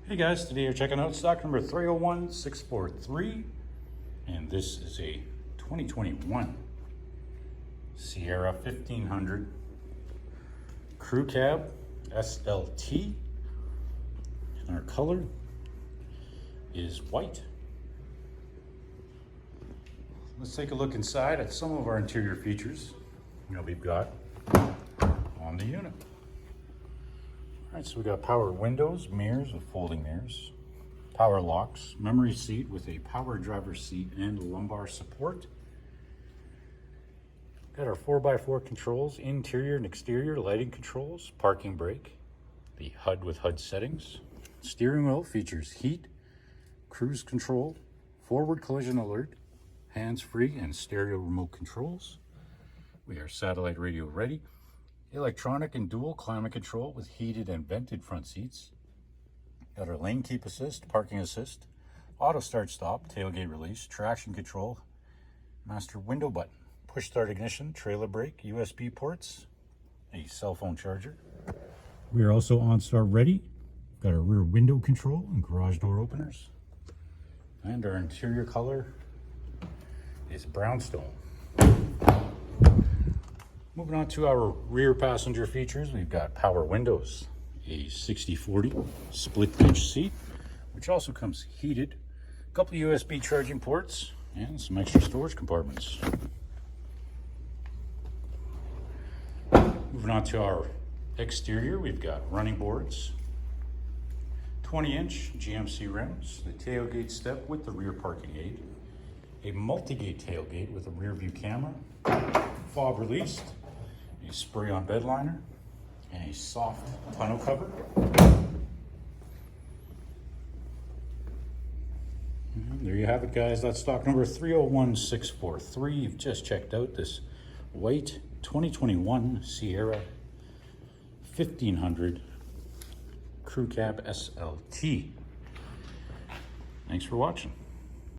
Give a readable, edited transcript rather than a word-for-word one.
Hey guys, today you're checking out stock number 301643, and this is a 2021 Sierra 1500 Crew Cab SLT, and our color is white. Let's take a look inside at some of our interior features that we've got on the unit. All right, so we got power windows, mirrors with folding mirrors, power locks, memory seat with a power driver seat and lumbar support. Got our 4x4 controls, interior and exterior lighting controls, parking brake, the HUD with HUD settings. Steering wheel features heat, cruise control, forward collision alert, hands-free and stereo remote controls. We are satellite radio ready. Electronic and dual climate control with heated and vented front seats. Got our lane keep assist, parking assist, auto start stop, tailgate release, traction control, master window button, push start ignition, trailer brake, USB ports, a cell phone charger. We are also OnStar ready. Got our rear window control and garage door openers. And our interior color is brownstone. Moving on to our rear passenger features, we've got power windows, a 60/40 split bench seat, which also comes heated, a couple of USB charging ports, and some extra storage compartments. Moving on to our exterior, we've got running boards, 20-inch GMC rims, the tailgate step with the rear parking aid, a multi-gate tailgate with a rear view camera, fob released, a spray-on bed liner, and a soft tonneau cover. And there you have it, guys. That's stock number 301643. You've just checked out this white 2021 Sierra 1500 Crew Cab SLT. Thanks for watching.